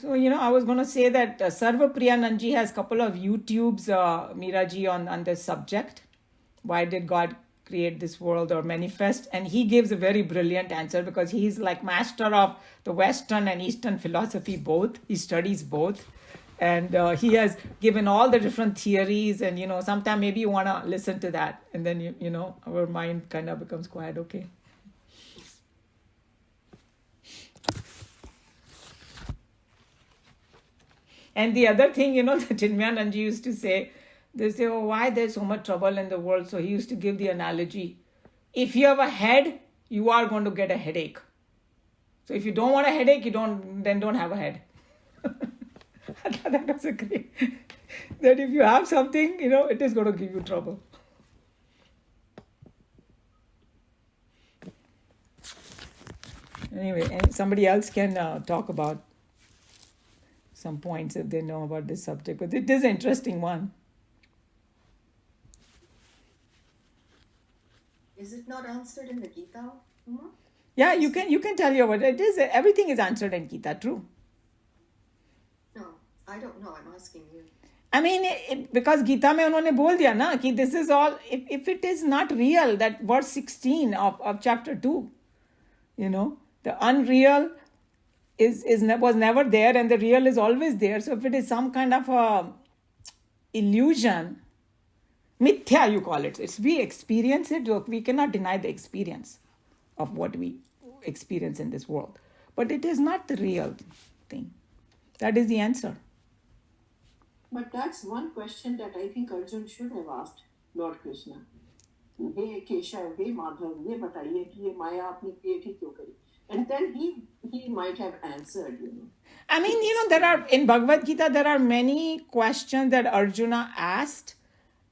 So, I was going to say that Sarva Priyananji has a couple of YouTubes, Miraji, on this subject. Why did God create this world or manifest? And he gives a very brilliant answer because he's like master of the Western and Eastern philosophy both. He studies both. And he has given all the different theories. And, sometime maybe you want to listen to that. And then, our mind kind of becomes quiet, okay? And the other thing, that Chinmayananji used to say, they say, oh, why there's so much trouble in the world? So he used to give the analogy. If you have a head, you are going to get a headache. So if you don't want a headache, then don't have a head. I thought that was a great. That if you have something, it is going to give you trouble. Anyway, and somebody else can talk about some points if they know about this subject. But it is an interesting one. Is it not answered in the Gita? Yeah, you can tell you what it is. Everything is answered in Gita, true. No, I don't know. I'm asking you. I mean, because Gita mein unhone bol diya na, ki this is all, if it is not real, that verse 16 of chapter 2, the unreal was never there and the real is always there. So if it is some kind of a illusion, mithya you call it. We experience it, we cannot deny the experience of what we experience in this world. But it is not the real thing. That is the answer. But that's one question that I think Arjun should have asked Lord Krishna. Hey Keshav, hey Madhav, ye bataiye ki ye Maya apni create hi kyun kari? And then he might have answered, I mean, there are, in Bhagavad Gita, there are many questions that Arjuna asked.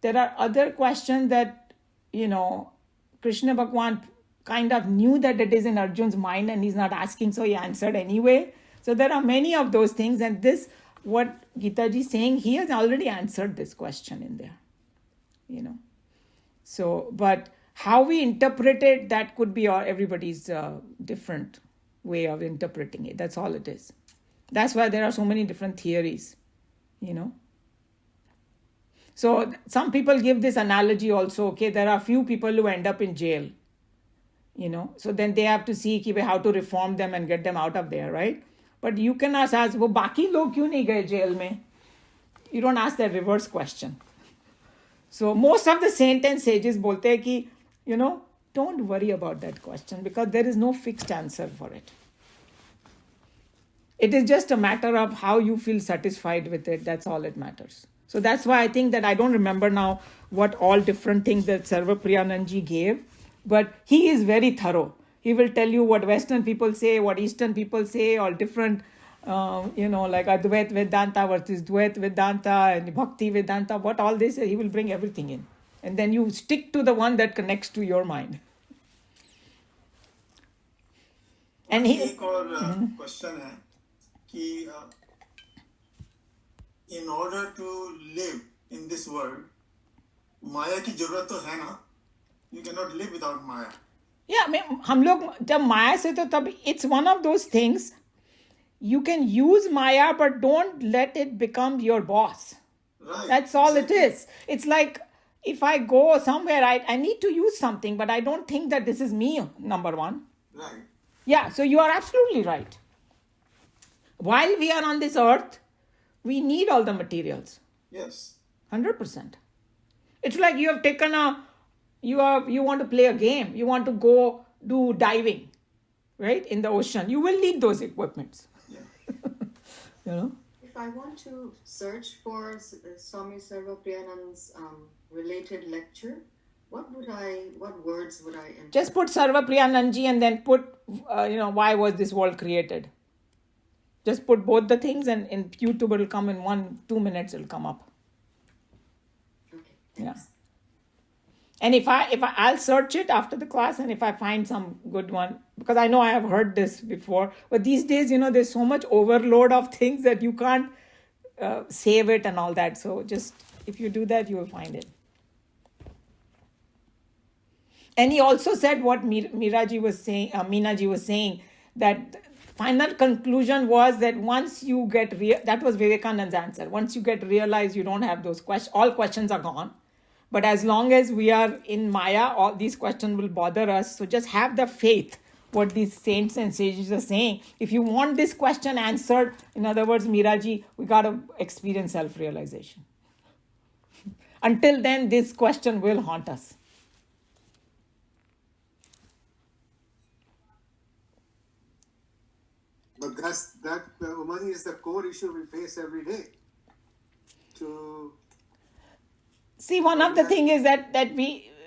There are other questions that, Krishna Bhagwan kind of knew that it is in Arjun's mind and he's not asking, so he answered anyway. So there are many of those things. And this, what Gita ji is saying, he has already answered this question in there, So, but how we interpret it, that could be everybody's different way of interpreting it. That's all it is. That's why there are so many different theories, So some people give this analogy also, okay, there are few people who end up in jail, So then they have to see how to reform them and get them out of there, right? But you cannot ask, wo baki log kyun nahi gaye jail mein? You don't ask that reverse question. So most of the saints and sages bolte hai ki, don't worry about that question because there is no fixed answer for it. It is just a matter of how you feel satisfied with it. That's all it matters. So that's why I think that I don't remember now what all different things that Sarva Priyananji gave, but he is very thorough. He will tell you what Western people say, what Eastern people say, all different, like Advait Vedanta versus Dvait Vedanta and Bhakti Vedanta, what all this, he will bring everything in. And then you stick to the one that connects to your mind. And एक और question है कि in order to live in this world, माया की जरूरत तो है ना? You cannot live without Maya. Yeah, I mean, हम लोग जब माया से तो तब it's one of those things. You can use Maya, but don't let it become your boss. Right. That's all it is. It's like if I go somewhere, I need to use something, but I don't think that this is me, number one. Right. Yeah, so you are absolutely right. While we are on this earth, we need all the materials. Yes. 100%. It's like you have taken you want to play a game. You want to go do diving, right? In the ocean. You will need those equipments. Yeah. If I want to search for Swami Sarva Priyananda's related lecture, what words would I enter? Just put Sarva Priyananji and then put, why was this world created? Just put both the things and in YouTube it will come in 1-2 minutes, it will come up. Okay, thanks. Yeah. And if I'll search it after the class, and if I find some good one, because I know I have heard this before, but these days, there's so much overload of things that you can't save it and all that. So just, if you do that, you will find it. And he also said what Meena ji was saying, that final conclusion was that once you get, that was Vivekananda's answer. Once you get realized you don't have those questions, all questions are gone. But as long as we are in Maya, all these questions will bother us. So just have the faith, what these saints and sages are saying. If you want this question answered, in other words, Miraji, we got to experience self-realization. Until then, this question will haunt us. But that Umari is the core issue we face every day. To See, one of the thing is that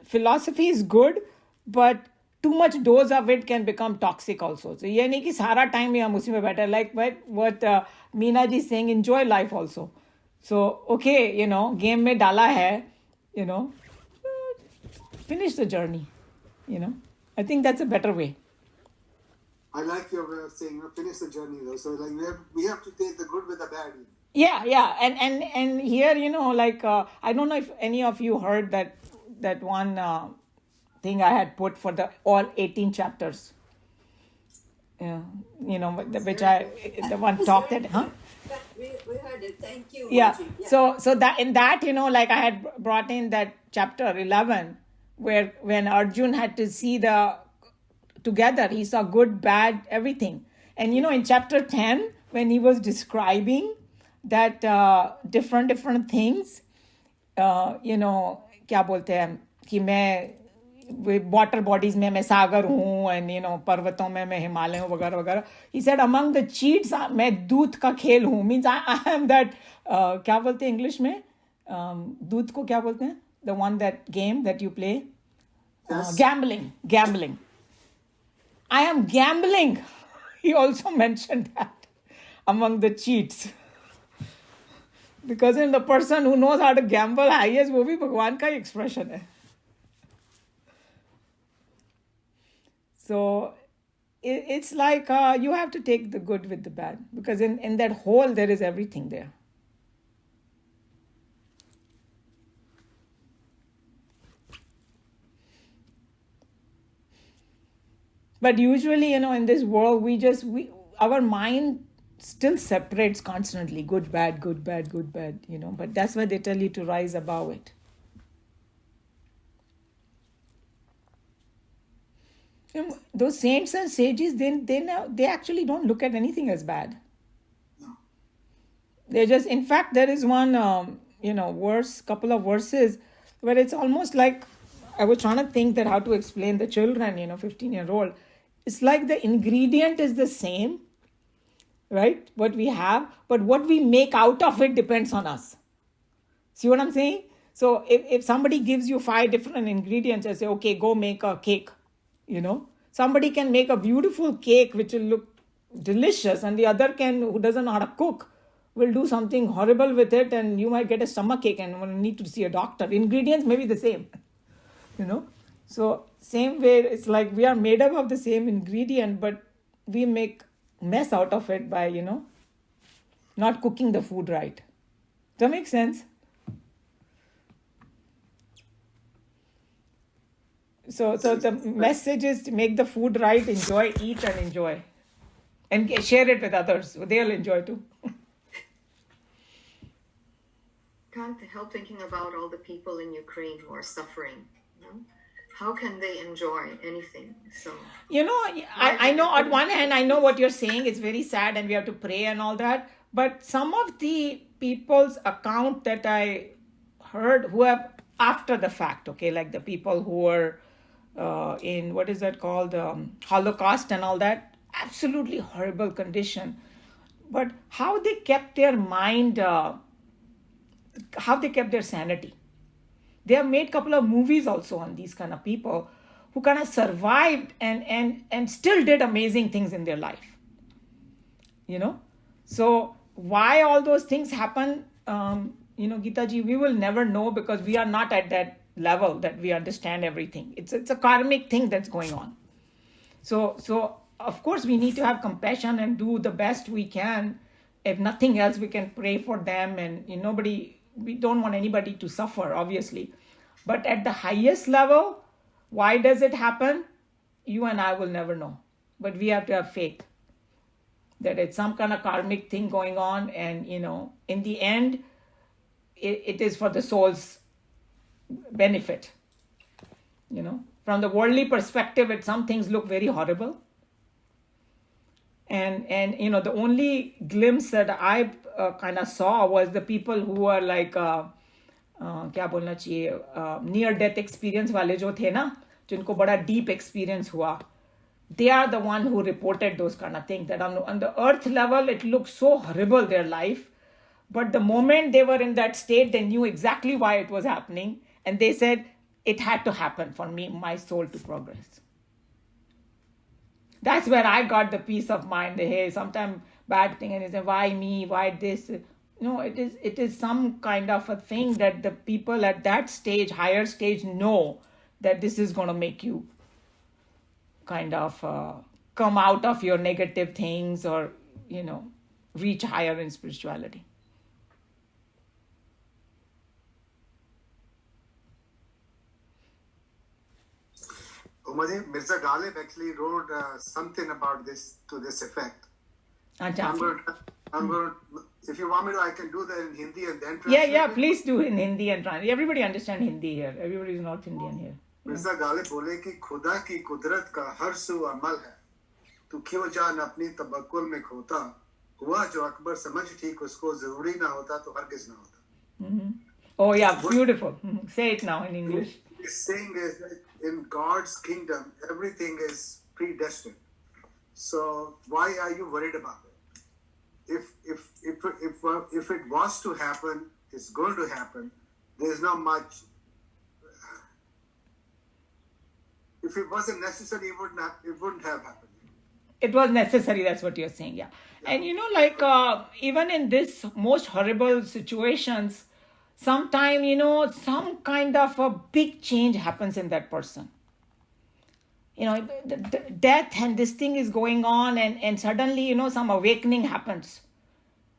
philosophy is good, but too much dose of it can become toxic also. So ये नहीं कि सारा time हम उसी में बैठे, like what Meena ji is saying, enjoy life also. So okay, game में डाला है, finish the journey. I think that's a better way. I like your way of saying, finish the journey though. So like we have to take the good with the bad. Yeah, and here, I don't know if any of you heard that one thing I had put for all 18 chapters. Yeah, which the one talk that, huh? We heard it. Thank you. Yeah. Moji. So that in that, I had brought in that chapter 11 where when Arjun had to see together, he saw good, bad, everything. And in chapter 10, when he was describing that different things, क्या बोलते हैं कि मैं water bodies में मैं सागर हूँ, and पर्वतों में मैं हिमालय हूँ, वगैरह वगैरह. He said among the cheats मैं दूध का खेल हूँ, means I am that क्या बोलते हैं English में, दूध को क्या बोलते हैं, the one that game that you play, Yes. Gambling. I am gambling. He also mentioned that among the cheats. Because the person who knows how to gamble highest, वो भी भगवान का expression है. So it's like you have to take the good with the bad, because in that whole there is everything there. But usually, in this world, our mind still separates constantly good, bad, good, bad, good, bad, but that's why they tell you to rise above it. Those saints and sages, they actually don't look at anything as bad. No. They just, in fact, there is one, couple of verses where it's almost like, I was trying to think that how to explain the children, 15-year-old. It's like the ingredient is the same, right? What we have, but what we make out of it depends on us. See what I'm saying? So if somebody gives you 5 different ingredients and say, okay, go make a cake, somebody can make a beautiful cake which will look delicious, and the other who doesn't know how to cook, will do something horrible with it, and you might get a stomachache and will need to see a doctor. Ingredients may be the same, So same way, it's like we are made up of the same ingredient, but we make mess out of it by, not cooking the food right. Does that make sense? So the message is to make the food right, eat and enjoy. And share it with others. They'll enjoy too. Can't help thinking about all the people in Ukraine who are suffering. How can they enjoy anything? So I know on one hand, I know what you're saying. It's very sad and we have to pray and all that. But some of the people's account that I heard who have after the fact, okay, like the people who were in, what is that called, Holocaust and all that, absolutely horrible condition. But how they kept their mind, how they kept their sanity. They have made a couple of movies also on these kind of people who kind of survived and still did amazing things in their life. So why all those things happen, Geeta ji, we will never know, because we are not at that level that we understand everything. It's a karmic thing that's going on. So of course we need to have compassion and do the best we can. If nothing else, we can pray for them, and we don't want anybody to suffer, obviously. But at the highest level, why does it happen? You and I will never know. But we have to have faith. that it's some kind of karmic thing going on, and in the end, it is for the soul's benefit. From the worldly perspective, some things look very horrible, and the only glimpse that I kind of saw was the people who were like क्या बोलना चाहिए near death experience वाले जो थे ना, जिनको बड़ा deep experience हुआ, they are the one who reported those kind of things, that on the earth level it looked so horrible, their life, but the moment they were in that state, they knew exactly why it was happening, and they said it had to happen for me, my soul to progress. That's where I got the peace of mind. Hey, sometimes bad thing, and they say, why me? Why this? No, it is some kind of a thing that the people at that stage, higher stage, know that this is going to make you kind of come out of your negative things, or reach higher in spirituality. Umaji, Mirza Ghalib actually wrote something about this to this effect. I'm going to, if you want me to, I can do that in Hindi and then translate. Yeah, please do in Hindi and translate. Everybody understand Hindi here. Everybody is North Indian here. Mirza Ghalib बोले कि खुदा की कुदरत का हर सू अमल है, तू क्यों जान अपनी तबक्कुल में खोता, हुआ जो अकबर समझ ठीक उसको जरूरी ना होता तो हरगिज ना होता. Oh yeah, beautiful. Say it now in English. He's saying is that in God's kingdom, everything is predestined. So why are you worried about it? If it was to happen, it's going to happen. There's not much. If it wasn't necessary, it wouldn't have happened. It was necessary. That's what you're saying. Yeah. And even in this most horrible situations, sometimes some kind of a big change happens in that person. The death and this thing is going on, and suddenly some awakening happens.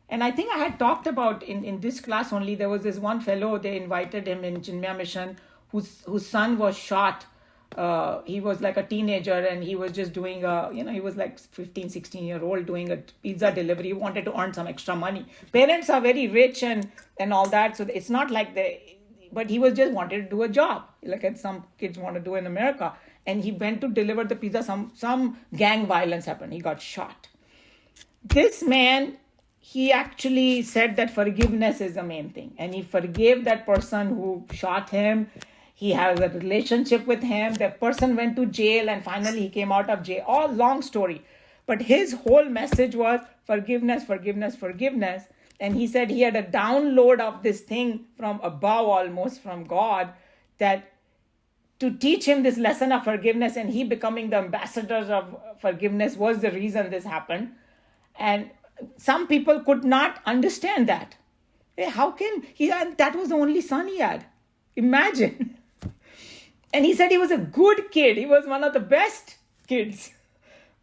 And I think I had talked about in this class only, there was this one fellow, they invited him in Chinmaya Mission, whose son was shot. He was like a teenager, and he was just doing he was like 15, 16-year-old doing a pizza delivery. He wanted to earn some extra money. Parents are very rich and all that, so it's not like but he was just wanted to do a job, like some kids want to do in America. And he went to deliver the pizza. Some gang violence happened. He got shot. This man, he actually said that forgiveness is the main thing. And he forgave that person who shot him. He has a relationship with him. That person went to jail, and finally he came out of jail. All long story. But his whole message was forgiveness, forgiveness, forgiveness. And he said he had a download of this thing from above, almost from God, that to teach him this lesson of forgiveness, and he becoming the ambassadors of forgiveness was the reason this happened. And some people could not understand that. Hey, how can that was the only son he had. Imagine. And he said he was a good kid. He was one of the best kids,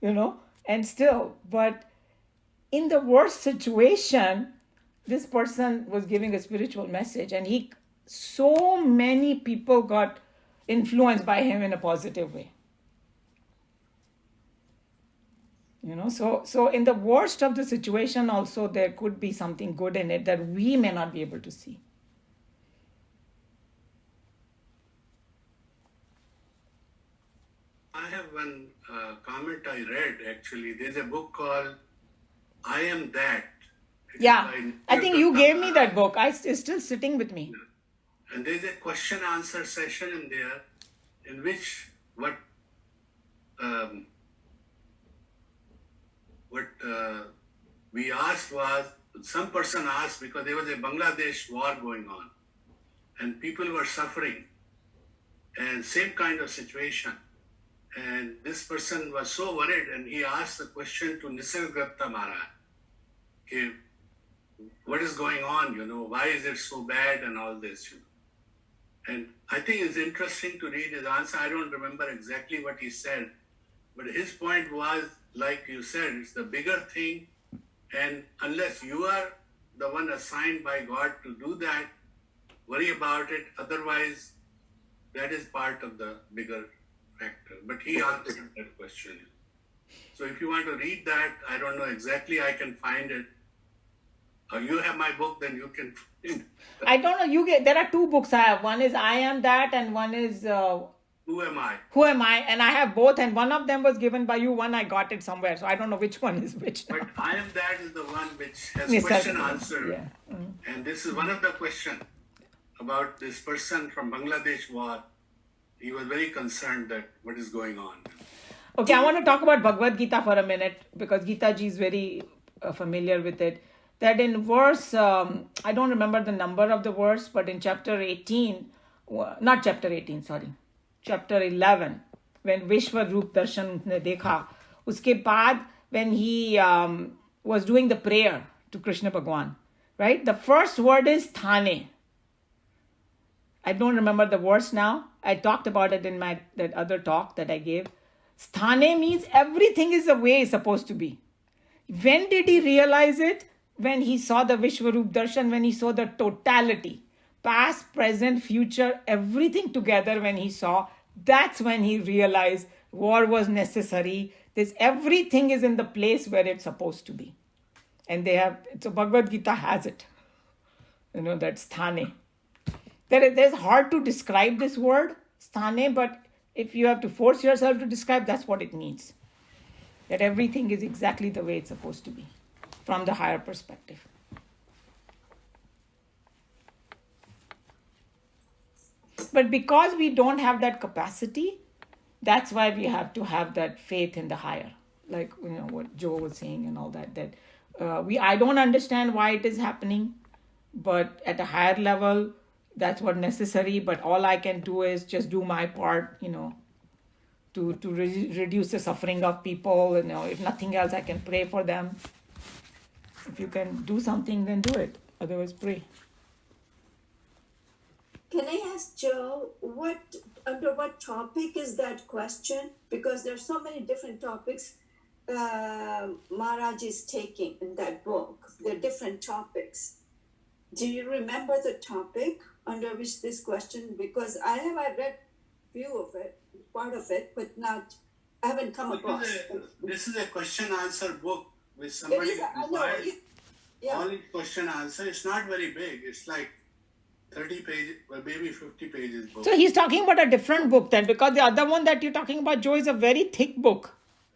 and still. But in the worst situation, this person was giving a spiritual message, and so many people got influenced by him in a positive way. So in the worst of the situation also, there could be something good in it that we may not be able to see. I have one comment I read, actually. There's a book called I Am That. Yeah, I think you gave me that book. It's still sitting with me. And there's a question answer session in there, in which what we asked was, some person asked, because there was a Bangladesh war going on and people were suffering, and same kind of situation. And this person was so worried, and he asked the question to Nisargadatta Maharaj, okay, what is going on, why is it so bad and all this, And I think it's interesting to read his answer. I don't remember exactly what he said, but his point was, like you said, it's the bigger thing, and unless you are the one assigned by God to do that, worry about it. Otherwise, that is part of the bigger factor. But he answered that question. So if you want to read that, I don't know exactly, I can find it. You have my book, then you can find it. I don't know. There are two books I have. One is I Am That, and one is Who am I? Who Am I? And I have both, and one of them was given by you. One I got it somewhere, so I don't know which one is which. But I Am That is the one which has Yes, question certainly. answer. Yeah. And this is one of the question about this person from Bangladesh war. He was very concerned that what is going on. Okay, I want to talk about Bhagavad Gita for a minute because Geeta ji is very familiar with it. That in verse, I don't remember the number of the verse, but in chapter 18, not chapter 18, sorry, chapter 11, when Vishwarup Darshan ne dekha, uske baad, when he was doing the prayer to Krishna Bhagwan, right? The first word is Thane. I don't remember the verse now. I talked about it in that other talk that I gave. Sthane means everything is the way it's supposed to be. When did he realize it? When he saw the Vishwarup Darshan, when he saw the totality, past, present, future, everything together when he saw, that's when he realized war was necessary. Everything is in the place where it's supposed to be. And so Bhagavad Gita has it. That's Sthane. There's hard to describe this word, Sthane, but if you have to force yourself to describe, that's what it means. That everything is exactly the way it's supposed to be, from the higher perspective. But because we don't have that capacity, that's why we have to have that faith in the higher. Like, what Joe was saying and all that. I don't understand why it is happening, but at a higher level, that's what's necessary. But all I can do is just do my part, to reduce the suffering of people. If nothing else, I can pray for them. If you can do something, then do it. Otherwise, pray. Can I ask Joe, under what topic is that question? Because there's so many different topics Maharaj is taking in that book. They're different topics. Do you remember the topic under which this question? Because I read few of it, part of it, but I haven't come across. This is a question-answer book with somebody required all its question-answer. It's not very big. It's like 30 pages, or maybe 50 pages book. So he's talking about a different book then, because the other one that you're talking about, Joe, is a very thick book.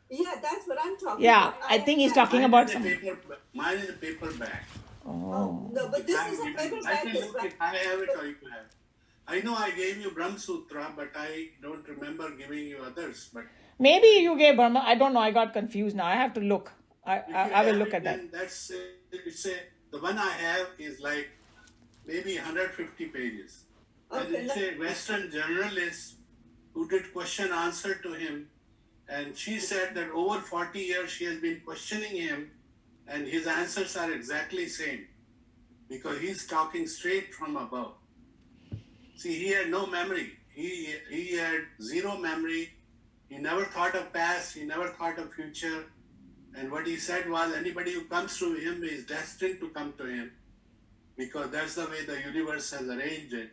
Yeah, that's what I'm talking Yeah, about. I think he's talking about something. Mine is a paperback. Oh. No, but this is a I paperback can as look well. it. I have it or you can have it. I know I gave you Brahma Sutra, but I don't remember giving you others. But Maybe you gave Burma. I don't know. I got confused now. I have to look. I will look at that. The one I have is like maybe 150 pages. Okay, And it's a Western journalist who did question answer to him. And she said that over 40 years she has been questioning him and his answers are exactly same because he's talking straight from above. See, he had no memory. He had zero memory. He never thought of past. He never thought of future. And what he said was anybody who comes to him is destined to come to him because that's the way the universe has arranged it.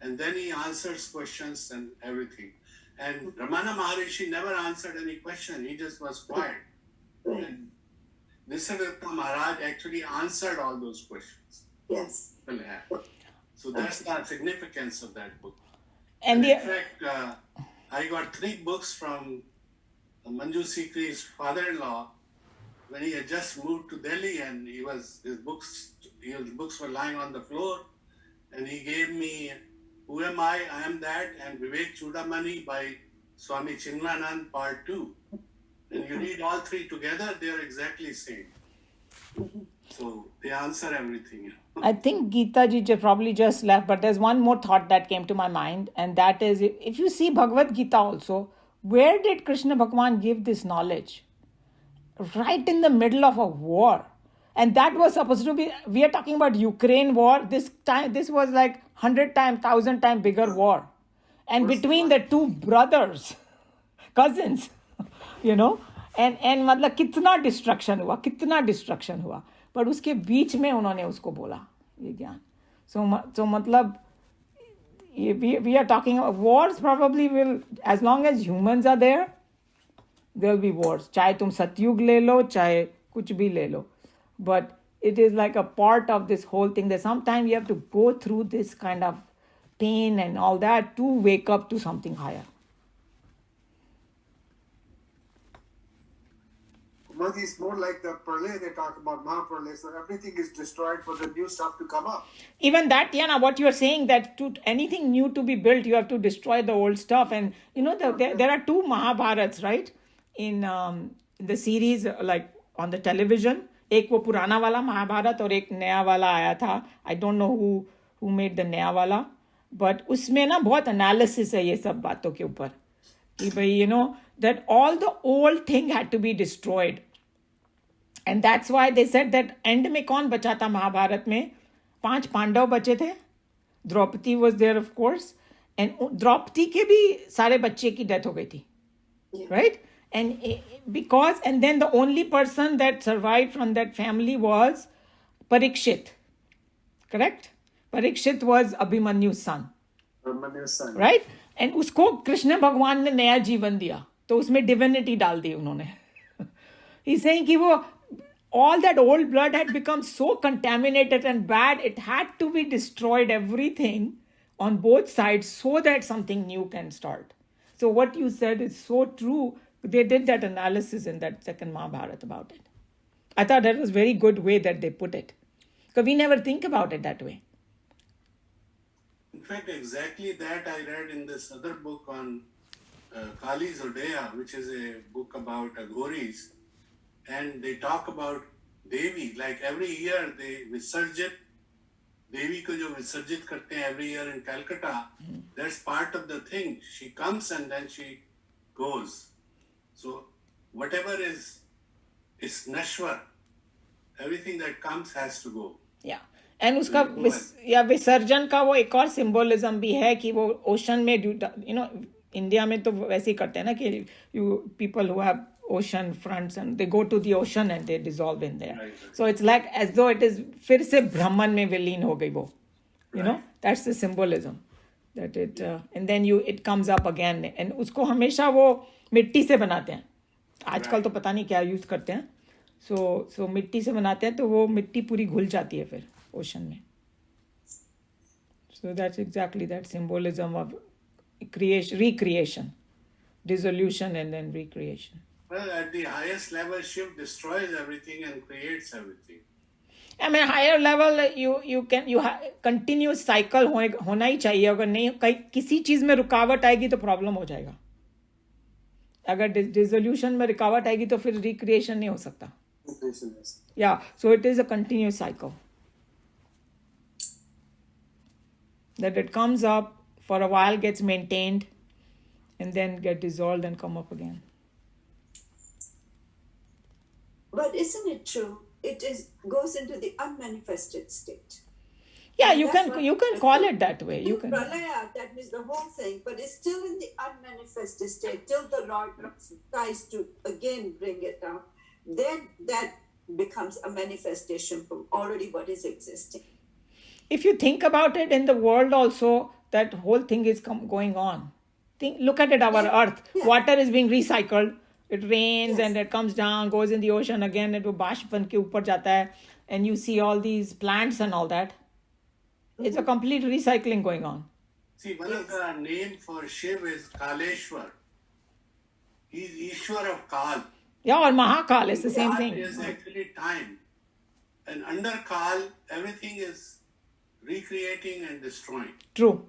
And then he answers questions and everything. And Ramana Maharishi never answered any question. He just was quiet. And Nisargadatta Maharaj actually answered all those questions. Yes. So that's the significance of that book. And in fact, I got 3 books from Manju Sikri's father-in-law when he had just moved to Delhi, and his books were lying on the floor, and he gave me Who Am I Am That, and Vivek Chudamani by Swami Chinmayanand, Part 2. And you read all 3 together, they are exactly same. So they answer everything. I think Geeta ji probably just left, but there's one more thought that came to my mind, and that is, if you see Bhagavad Gita also, where did Krishna Bhagwan give this knowledge? Right in the middle of a war. And that was supposed to be, we are talking about Ukraine war. This was like 100 times, 1,000 times bigger war. And between the two brothers, cousins, and मतलब कितना destruction हुआ. पर उसके बीच में उन्होंने उसको बोला ये ज्ञान. So मतलब we are talking about wars probably will, as long as humans are there, there'll be wars. चाहे तुम सतयुग ले लो, चाहे कुछ भी ले लो. But it is like a part of this whole thing that sometimes you have to go through this kind of pain and all that to wake up to something higher. Modi is more like the Pralay they talk about, Mahapralay. So everything is destroyed for the new stuff to come up. Even that, Yana, what you are saying, that to anything new to be built, you have to destroy the old stuff. And you know, there are two Mahabharats, right? In the series, like on the television. एक वो पुराना वाला महाभारत और एक नया वाला आया था. I don't know who made the नया वाला, but उसमें ना बहुत analysis है ये सब बातों के ऊपर कि भाई, you know, that all the old thing had to be destroyed. And that's why they said that end में कौन बचा था महाभारत में? 5 पांडव बचे थे. Draupadi was there of course. And Draupadi के भी सारे बच्चे की डेथ हो गई थी. Right? And because, and then the only person that survived from that family was Parikshit. Correct? Parikshit was Abhimanyu's son. Abhimanyu's son. Right? And उसको कृष्ण भगवान ने नया जीवन दिया. तो उसमें divinity डाल दी उन्होंने. He's saying कि वो all that old blood had become so contaminated and bad, it had to be destroyed, everything on both sides, so that something new can start. So what you said is so true. They did that analysis in that second Mahabharata about it. I thought that was very good way that they put it. Because we never think about it that way. In fact, exactly that I read in this other book on Kali Zodaya, which is a book about Aghoris. And they talk about Devi, like every year they Visarjit, Devi ko jo Visarjit karte hain every year in Calcutta, that's part of the thing. She comes and then she goes. So whatever is Nashwar, everything that comes has to go. Yeah. And उसका विसर्जन का वो एक और symbolism भी है कि वो ओशन में, you know, इंडिया में तो वैसे ही करते हैं ना कि you people who have ocean fronts and they go to the ocean and they dissolve in there. Right. So it's like as though it is फिर से ब्रह्मन में विलीन हो गई वो. You know, that's the symbolism that it and then it comes up again. And उसको हमेशा वो मिट्टी से बनाते हैं. आजकल तो पता नहीं क्या यूज करते हैं. So मिट्टी से बनाते हैं तो वो मिट्टी पूरी घुल जाती है फिर ओशन में. So that's exactly that symbolism of creation, recreation, dissolution and then recreation. Well, at the highest level, Shiv destroys everything and creates everything. I mean, higher level, you continuous cycle होना ही चाहिए. अगर नहीं किसी चीज में रुकावट आएगी तो प्रॉब्लम हो जाएगा. अगर डिसोल्यूशन में रुकावट आएगी तो फिर रिक्रिएशन नहीं हो सकता. Yeah, so it is a continuous cycle. That it comes up for a while, gets maintained, and then get dissolved and come up again. But isn't it true? It goes into the unmanifested state. Yeah, you can call it that way. You can. Pralaya, that means the whole thing, but it's still in the unmanifested state till the Lord tries to again bring it up. Then that becomes a manifestation from already what is existing. If you think about it, in the world also, that whole thing is going on. Look at it, our earth. Yeah. Water is being recycled. It rains and it comes down, goes in the ocean again, it बाष्प बन के ऊपर जाता है, and you see all these plants and all that. It's a complete recycling going on. See, one of the name for Shiv is Kaleshwar. He's Ishwar of Kal. Yeah, or Mahakal is the same thing. Kal is actually time. And under Kal, everything is recreating and destroying. True.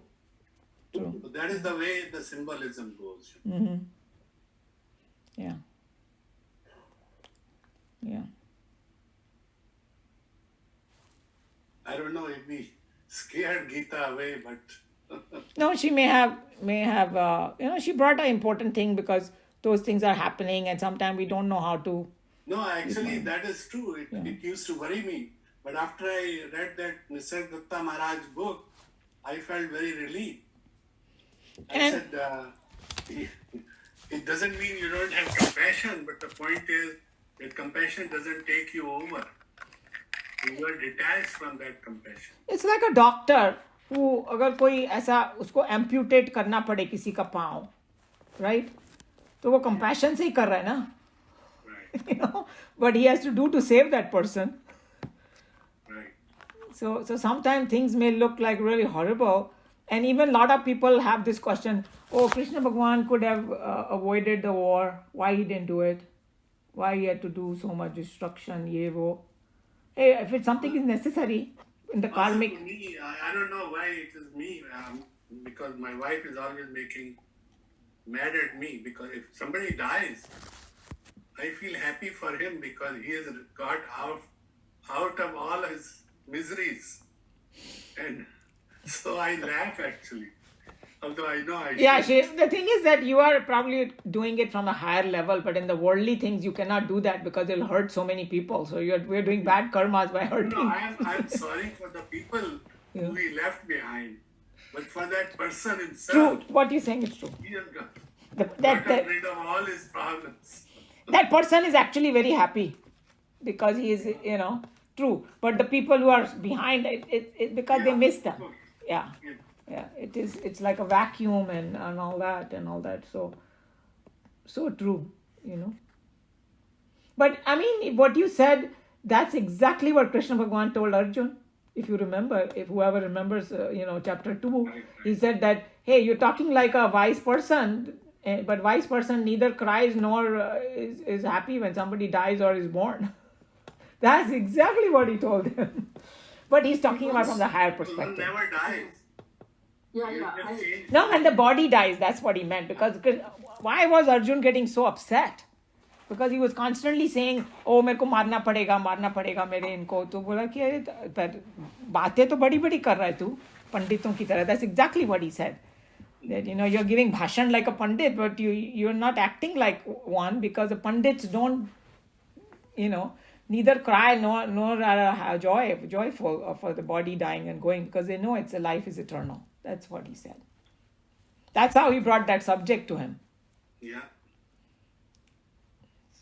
So that is the way the symbolism goes. Mm-hmm. Yeah. Yeah. I don't know if we scared Geeta away, but no, she may have she brought an important thing because those things are happening and sometimes we don't know how to. No, actually that is true. It used to worry me. But after I read that Nisarg Datta Maharaj book, I felt very relieved. I said, it doesn't mean you don't have compassion, but the point is that compassion doesn't take you over. You are detached from that compassion. It's like a doctor who, अगर कोई ऐसा उसको amputate करना पड़े किसी का पाँव, right? तो वो compassion से ही कर रहा है ना. Right. You know, what he has to do to save that person. Right. So sometimes things may look like really horrible, and even a lot of people have this question: oh, Krishna Bhagwan could have avoided the war. Why he didn't do it? Why he had to do so much destruction? Ye wo. Hey, if it's something is necessary in the Also, karmic. to me, I don't know why it is me, because my wife is always making mad at me, because if somebody dies, I feel happy for him because he has got out of all his miseries. And so I laugh actually. Although I know I Yeah, shouldn't. the thing is that you are probably doing it from a higher level, but in the worldly things you cannot do that because it'll hurt so many people. So we're doing bad karmas by hurting. No, I'm sorry for the people Yeah. who he left behind. But for that person True, himself, what you're saying is true. he has got That gotten rid of all his problems. that person is actually very happy because he is, true. But the people who are behind it because they Yeah, miss them. of course. Yeah. Yeah. Yeah, it's like a vacuum and all that. So true, But I mean, what you said, that's exactly what Krishna Bhagwan told Arjun. If you remember, if whoever remembers, chapter 2, Right. he said that, hey, you're talking like a wise person, but wise person neither cries nor is happy when somebody dies or is born. That's exactly what he told him. But he's talking about from the higher One perspective. never dies. Yeah, You yeah. just change. No, when the body dies, that's what he meant. Because why was Arjun getting so upset? Because he was constantly saying, "Oh, मेरे को मारना पड़ेगा मेरे इनको." तो बोला कि अरे पर बातें तो बड़ी कर रहा है तू पंडितों की तरह. That's exactly what he said. That you're giving bhashan like a pandit, but you're not acting like one because the pandits don't, neither cry nor are joyful for the body dying and going because they know a life is eternal. That's what he said. That's how he brought that subject to him. Yeah.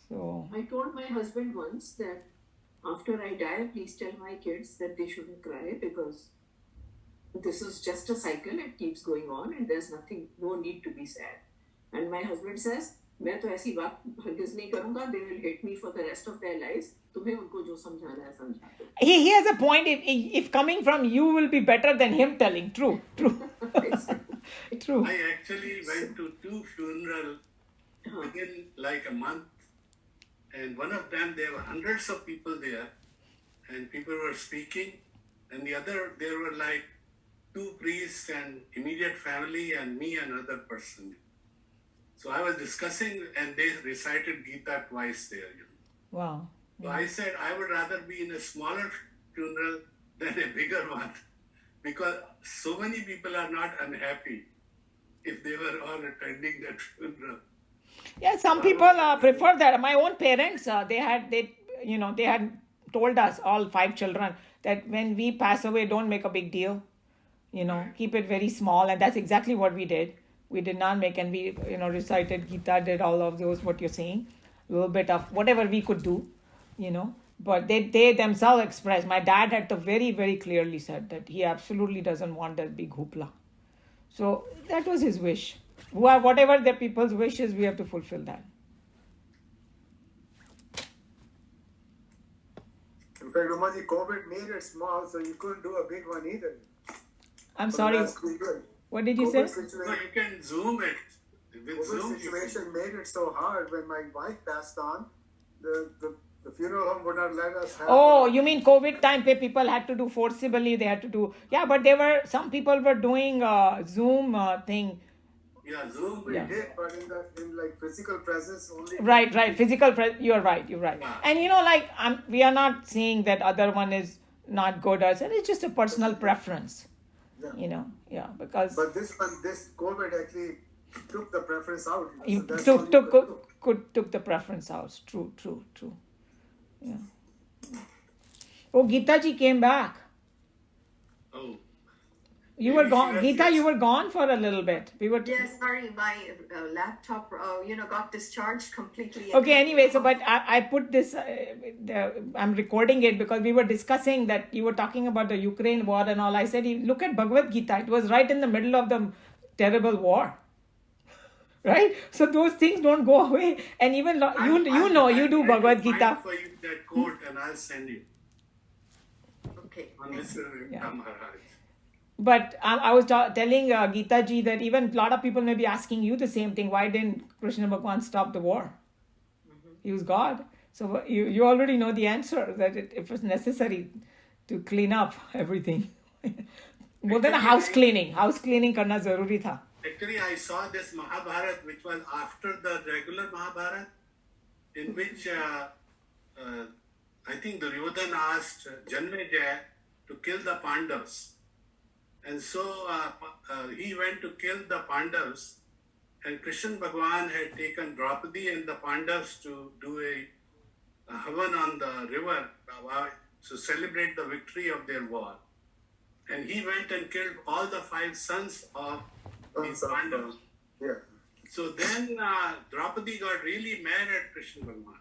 So I told my husband once that after I die, please tell my kids that they shouldn't cry because this is just a cycle. It keeps going on and there's no need to be sad. And my husband says, मैं तो ऐसी बात हरगिज नहीं करूंगा. They will hate me for the rest of their lives. तुम्हें उनको जो समझाना है समझा दो. he has a point. If coming from you will be better than him telling. True. True. I actually went to 2 funerals within like a month. And one of them, there were hundreds of people there. And people were speaking. And the other, there were like 2 priests and immediate family and me and another person. So I was discussing and they recited Geeta twice there. Wow. So I said I would rather be in a smaller funeral than a bigger one because so many people are not unhappy if they were all attending that funeral. Yeah, some people prefer that. My own parents, they had told us, all 5 children, that when we pass away, don't make a big deal. Keep it very small. And that's exactly what we did. We did not make, and we, recited Geeta, did all of those, what you're saying, a little bit of whatever we could do, But they themselves expressed, my dad had to very, very clearly said that he absolutely doesn't want that big hoopla. So that was his wish. Whatever the people's wishes, we have to fulfill that. In fact, Umaji, COVID made it small, so you couldn't do a big one either. I'm For the sorry. last 3 years. What did you COVID say? No, situation, you can zoom it. With COVID Zoom, you situation can, made it so hard when my wife passed on, the funeral home would not let us have. Oh, you mean COVID time where people had to do forcibly, they had to do, yeah, but some people were doing Zoom thing. yeah, Zoom. We Yeah. did, but in like physical presence only. Right, you're right. And we are not saying that other one is not good or something. It's just a personal preference, because But this COVID actually took the preference out. you So that's all you could do. took the preference out. True. Yeah. Oh, Geeta ji came back. Oh, You were Maybe gone, she was Geeta. just- You were gone for a little bit. We were. Yes, sorry, my laptop, got discharged completely. Okay. Anyway, but I put this. I'm recording it because we were discussing that you were talking about the Ukraine war and all. I said, look at Bhagavad Gita. It was right in the middle of the terrible war. right? So those things don't go away. And even you do Bhagavad I'll Gita. find for you that quote and I'll send you Okay. on this Maharaj. But I was telling Geeta ji that even a lot of people may be asking you the same thing. Why didn't Krishna Bhagwan stop the war? He was God. So you already know the answer, that it was necessary to clean up everything. More than a house cleaning. House cleaning karna zaruri tha. Actually, I saw this Mahabharat, which was after the regular Mahabharat, in which I think Duryodhana asked Janmejaya to kill the Pandavas. And so he went to kill the Pandavas, and Krishna Bhagwan had taken Draupadi and the Pandavas to do a havan on the river to celebrate the victory of their war. And he went and killed all the 5 sons of these Pandavas. Yeah. So then Draupadi got really mad at Krishna Bhagwan.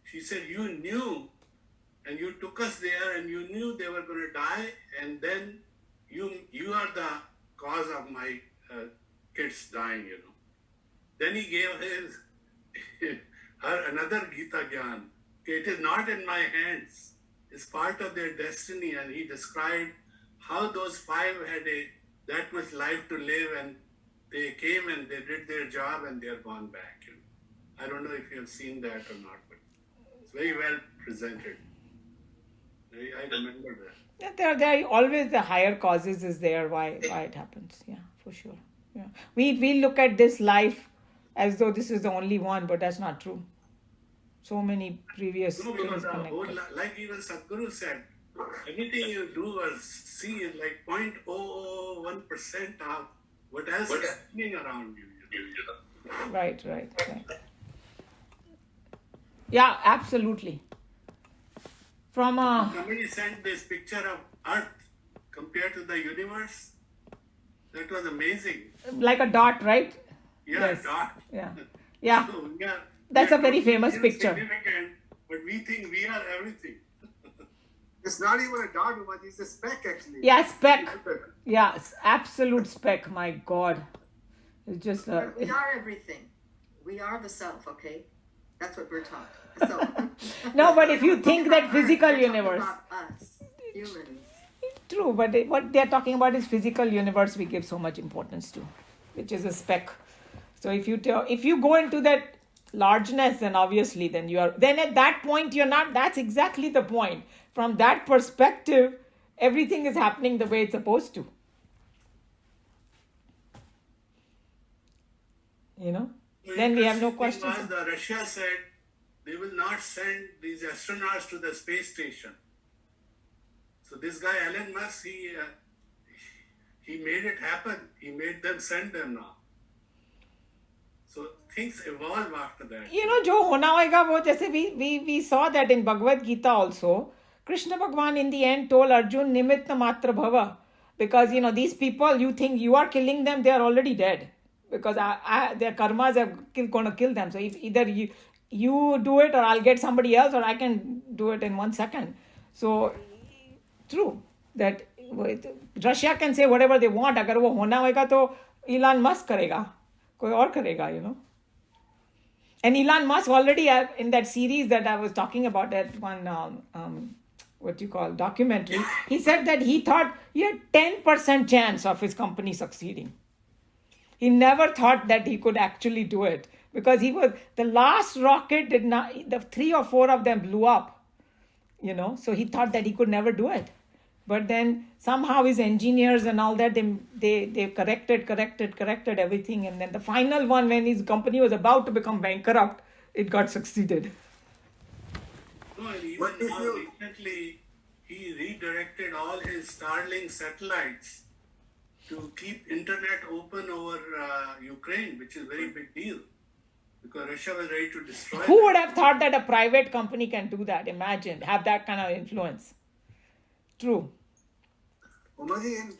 She said, you knew, and you took us there, and you knew they were going to die, and then you are the cause of my kids dying, you know. Then he gave her another Gita Gyan. It is not in my hands. It's part of their destiny. And he described how those 5 had that much life to live, and they came and they did their job and they are gone back. You know. I don't know if you have seen that or not, but it's very well presented. I remember that. Yeah, there are always the higher causes is there why it happens. Yeah, for sure. Yeah, we look at this life as though this is the only one, but that's not true. So many previous No, things because connected. like even Sadhguru said, anything you do or see is like 0.001% of what else is happening around you. Right. Yeah, absolutely. From Somebody sent this picture of Earth compared to the universe. That was amazing. like a dot, right? Yeah, Yes. dot. Yeah. So That's we a very are famous picture. insignificant, but we think we are everything. It's not even a dot, Umaji, it's a speck actually. Yeah, speck. Yeah, absolute speck. My God, it's just But we are everything. We are the self, okay? That's what we're taught. So no. But if you think that physical we're talking universe, about us, humans. true. But what they're talking about is physical universe. We give so much importance to, which is a speck. So if you go into that largeness, then obviously then at that point you're not. That's exactly the point. From that perspective, everything is happening the way it's supposed to. You know. So Then we have no interesting thing questions. was, Russia said they will not send these astronauts to the space station. So this guy Elon Musk, he made it happen. He made them send them now. So things evolve after that. You know, जो होना होगा वो जैसे we saw that in Bhagavad Gita also. Krishna Bhagwan in the end told Arjun nimitta matra bhava, because you know these people, you think you are killing them, they are already dead, because their karmas are gonna kill them. So if either you do it or I'll get somebody else, or I can do it in 1 second. So true that Russia can say whatever they want. अगर वो होना होगा तो Elon Musk करेगा, कोई और करेगा, you know. And Elon Musk already in that series that I was talking about, that one documentary, he said that he thought he had 10% chance of his company succeeding. He never thought that he could actually do it, because the last rocket did not, the 3 or 4 of them blew up, you know, so he thought that he could never do it. But then somehow his engineers and all that, they corrected everything. And then the final one, when his company was about to become bankrupt, it got succeeded. No, and even now recently, he redirected all his Starlink satellites to keep internet open over Ukraine, which is a very big deal, because Russia was ready to destroy Who it. would have thought that a private company can do that? Imagine, have that kind of influence. True. Umaji,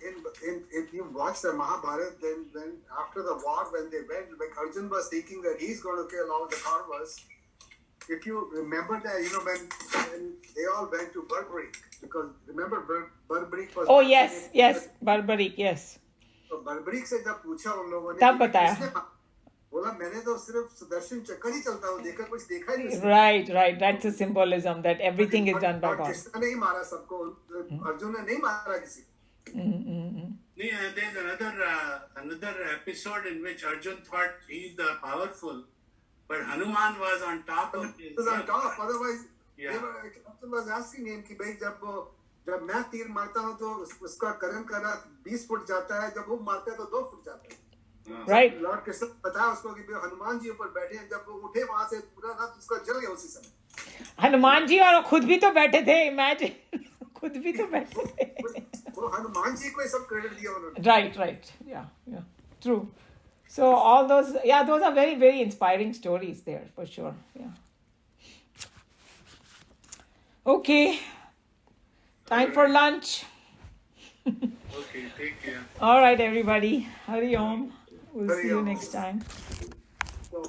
if you watch the Mahabharata, then when after the war, when they went, like Arjun was thinking that he's going to kill all the Kauravas. If you remember that, you know, when they all went to Barbarik, because remember Barbarik was... Oh yes, Barbaric, yes. तो बर्बरीक से जब पूछा उन लोगों ने तब कि बताया. किसने बोला मैंने तो सिर्फ सुदर्शन चक्कर ही चलता हूँ, देखा कुछ देखा ही नहीं। Right. That's a symbolism that everything is done by और God. कृष्ण ने ही मारा सबको, अर्जुन ने नहीं मारा किसी को। There's another episode in which Arjun thought he's the powerful, but Hanuman was on top of his. It was on top. Otherwise, Yeah. Arjun was asking him कि भाई जब मैं तीर मारता हूँ तो उसका करण का रात 20 फुट जाता है, जब वो मारता है तो 2 फुट जाता है। Right. लॉर्ड कृष्ण ने बताया उसको कि भाई हनुमान जी ऊपर बैठे हैं, जब वो उठे वहां से पूरा रात उसका जल गया उसी समय। हनुमान जी और खुद भी तो बैठे थे, इमेजिन खुद भी तो बैठे थे। वो हनुमान जी को ही सब क्रेडिट दिया उन्होंने। Right. Yeah. True. So all those, those are very, very inspiring stories there for sure. Yeah. Okay. Time for lunch. Okay, take care. All right, everybody. Hari Om. We'll Hari see you Om. next time. तो